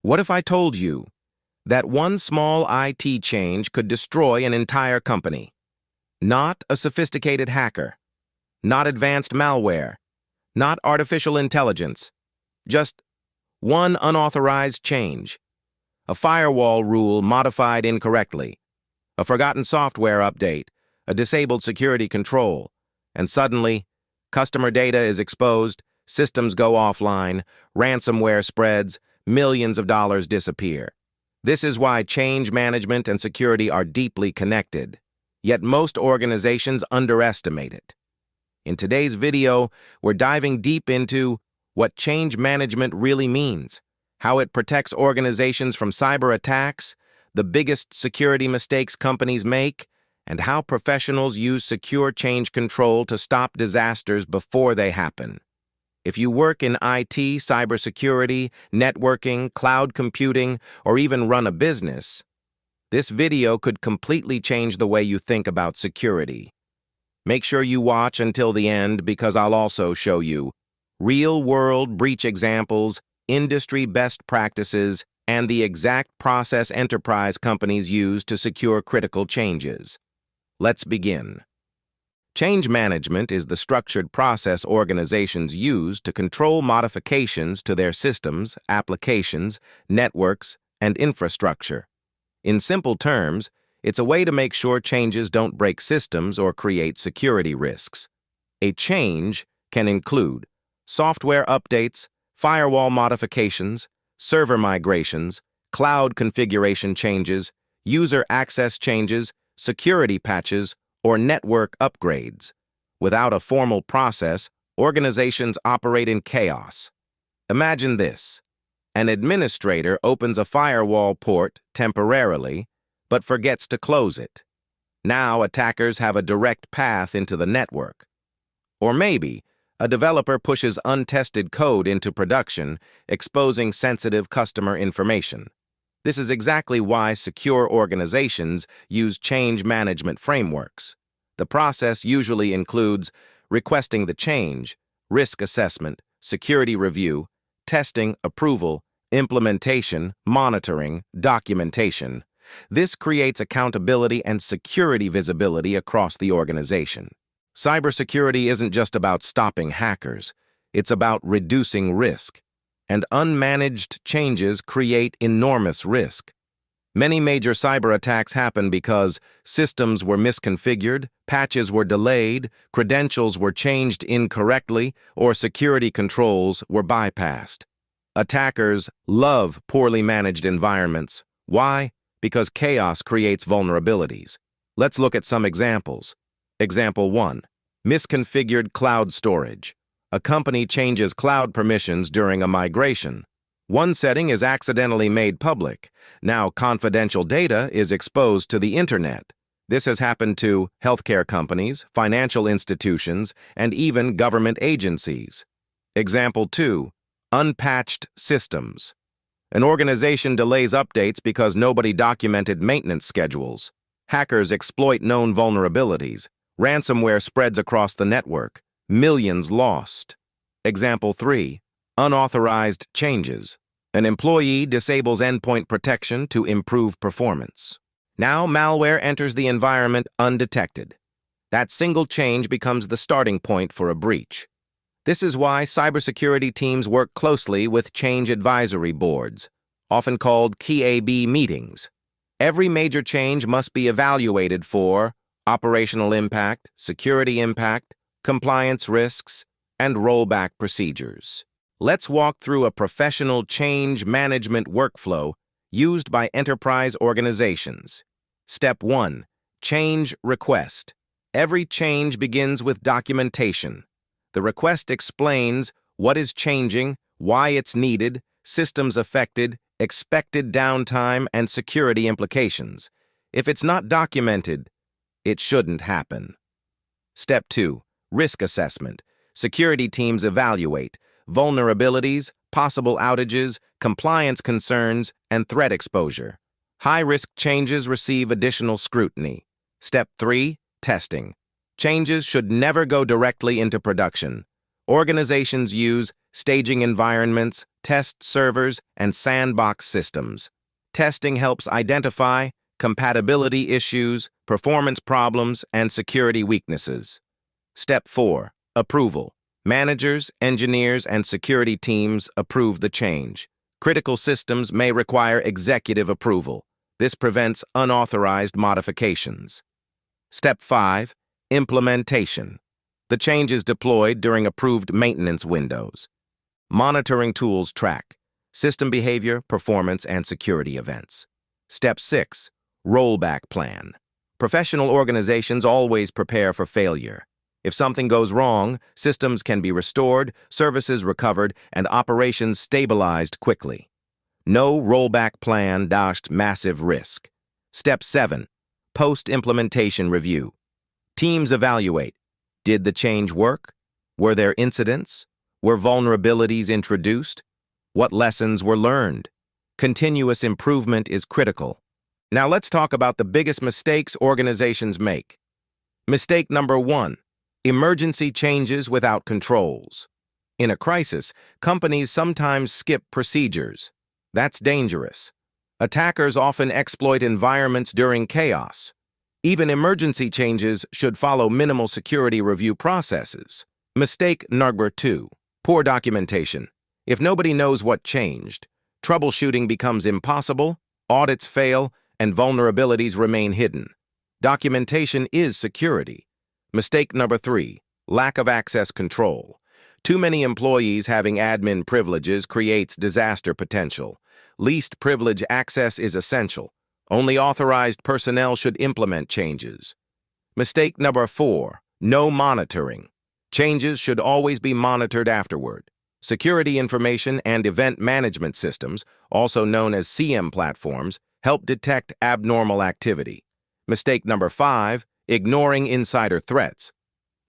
What if I told you that one small IT change could destroy an entire company? Not a sophisticated hacker, not advanced malware, not artificial intelligence, just one unauthorized change, a firewall rule modified incorrectly, a forgotten software update, a disabled security control, and suddenly, customer data is exposed, systems go offline, ransomware spreads, millions of dollars disappear. This is why change management and security are deeply connected, yet most organizations underestimate it. In today's video, we're diving deep into what change management really means, how it protects organizations from cyber attacks, the biggest security mistakes companies make, and how professionals use secure change control to stop disasters before they happen. If you work in IT, cybersecurity, networking, cloud computing, or even run a business, this video could completely change the way you think about security. Make sure you watch until the end because I'll also show you real-world breach examples, industry best practices, and the exact process enterprise companies use to secure critical changes. Let's begin. Change management is the structured process organizations use to control modifications to their systems, applications, networks, and infrastructure. In simple terms, it's a way to make sure changes don't break systems or create security risks. A change can include software updates, firewall modifications, server migrations, cloud configuration changes, user access changes, security patches, or network upgrades. Without a formal process, organizations operate in chaos. Imagine this. An administrator opens a firewall port temporarily, but forgets to close it. Now attackers have a direct path into the network. Or maybe a developer pushes untested code into production, exposing sensitive customer information. This is exactly why secure organizations use change management frameworks. The process usually includes requesting the change, risk assessment, security review, testing, approval, implementation, monitoring, documentation. This creates accountability and security visibility across the organization. Cybersecurity isn't just about stopping hackers, it's about reducing risk. And unmanaged changes create enormous risk. Many major cyber attacks happen because systems were misconfigured, patches were delayed, credentials were changed incorrectly, or security controls were bypassed. Attackers love poorly managed environments. Why? Because chaos creates vulnerabilities. Let's look at some examples. Example 1. Misconfigured cloud storage. A company changes cloud permissions during a migration. One setting is accidentally made public. Now confidential data is exposed to the internet. This has happened to healthcare companies, financial institutions, and even government agencies. Example 2. Unpatched systems. An organization delays updates because nobody documented maintenance schedules. Hackers exploit known vulnerabilities. Ransomware spreads across the network. Millions lost. Example 3. Unauthorized changes. An employee disables endpoint protection to improve performance. Now malware enters the environment undetected. That single change becomes the starting point for a breach. This is why cybersecurity teams work closely with change advisory boards, often called KAB meetings. Every major change must be evaluated for operational impact, security impact, compliance risks, and rollback procedures. Let's walk through a professional change management workflow used by enterprise organizations. Step 1. Change request. Every change begins with documentation. The request explains what is changing, why it's needed, systems affected, expected downtime, and security implications. If it's not documented, it shouldn't happen. Step 2. Risk assessment. Security teams evaluate vulnerabilities, possible outages, compliance concerns, and threat exposure. High-risk changes receive additional scrutiny. Step 3. Testing. Changes should never go directly into production. Organizations use staging environments, test servers, and sandbox systems. Testing helps identify compatibility issues, performance problems, and security weaknesses. Step 4. Approval. Managers, engineers, and security teams approve the change. Critical systems may require executive approval. This prevents unauthorized modifications. Step 5. Implementation. The change is deployed during approved maintenance windows. Monitoring tools track system behavior, performance, and security events. Step 6. Rollback plan. Professional organizations always prepare for failure. If something goes wrong, systems can be restored, services recovered, and operations stabilized quickly. No rollback plan dashed massive risk. Step 7. Post-implementation review. Teams evaluate. Did the change work? Were there incidents? Were vulnerabilities introduced? What lessons were learned? Continuous improvement is critical. Now let's talk about the biggest mistakes organizations make. Mistake number 1. Emergency changes without controls. In a crisis, companies sometimes skip procedures. That's dangerous. Attackers often exploit environments during chaos. Even emergency changes should follow minimal security review processes. Mistake number 2. Poor documentation. If nobody knows what changed, troubleshooting becomes impossible, audits fail, and vulnerabilities remain hidden. Documentation is security. Mistake number 3. Lack of access control. Too many employees having admin privileges creates disaster potential. Least privilege access is essential. Only authorized personnel should implement changes. Mistake number 4. No monitoring. Changes should always be monitored afterward. Security information and event management systems, also known as CM platforms, help detect abnormal activity. Mistake number 5. Ignoring insider threats.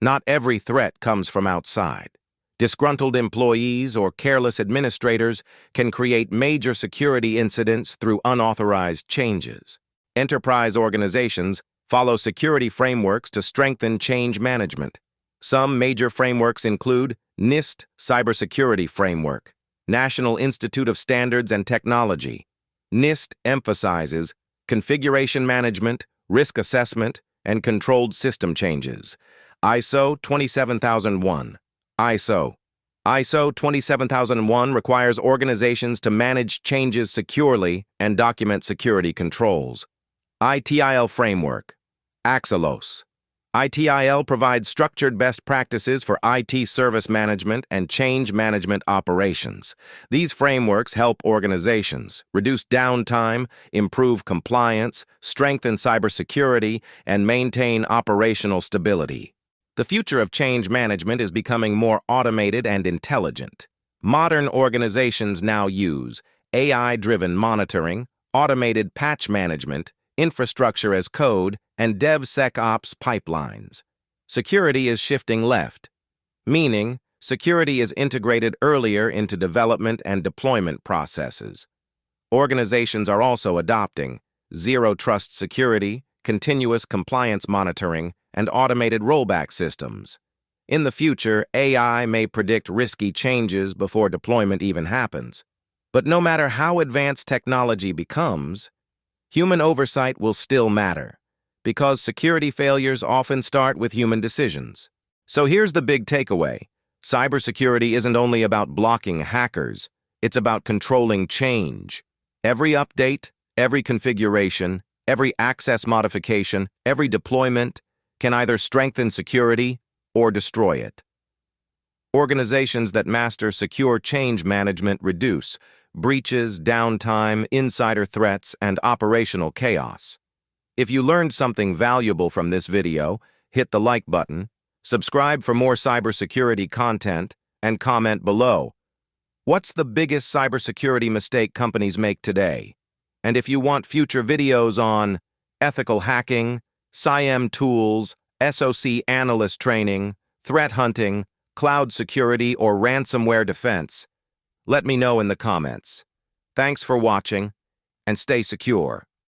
Not every threat comes from outside. Disgruntled employees or careless administrators can create major security incidents through unauthorized changes. Enterprise organizations follow security frameworks to strengthen change management. Some major frameworks include NIST Cybersecurity Framework, National Institute of Standards and Technology. NIST emphasizes configuration management, risk assessment, and controlled system changes. ISO 27001. ISO 27001 requires organizations to manage changes securely and document security controls. ITIL Framework. Axelos. ITIL provides structured best practices for IT service management and change management operations. These frameworks help organizations reduce downtime, improve compliance, strengthen cybersecurity, and maintain operational stability. The future of change management is becoming more automated and intelligent. Modern organizations now use AI-driven monitoring, automated patch management, infrastructure as code, and DevSecOps pipelines. Security is shifting left, meaning security is integrated earlier into development and deployment processes. Organizations are also adopting zero-trust security, continuous compliance monitoring, and automated rollback systems. In the future, AI may predict risky changes before deployment even happens. But no matter how advanced technology becomes, human oversight will still matter, because security failures often start with human decisions. So here's the big takeaway. Cybersecurity isn't only about blocking hackers, it's about controlling change. Every update, every configuration, every access modification, every deployment can either strengthen security or destroy it. Organizations that master secure change management reduce breaches, downtime, insider threats, and operational chaos. If you learned something valuable from this video, hit the like button, subscribe for more cybersecurity content, and comment below. What's the biggest cybersecurity mistake companies make today? And if you want future videos on ethical hacking, CIEM tools, SOC analyst training, threat hunting, cloud security, or ransomware defense, let me know in the comments. Thanks for watching, and stay secure.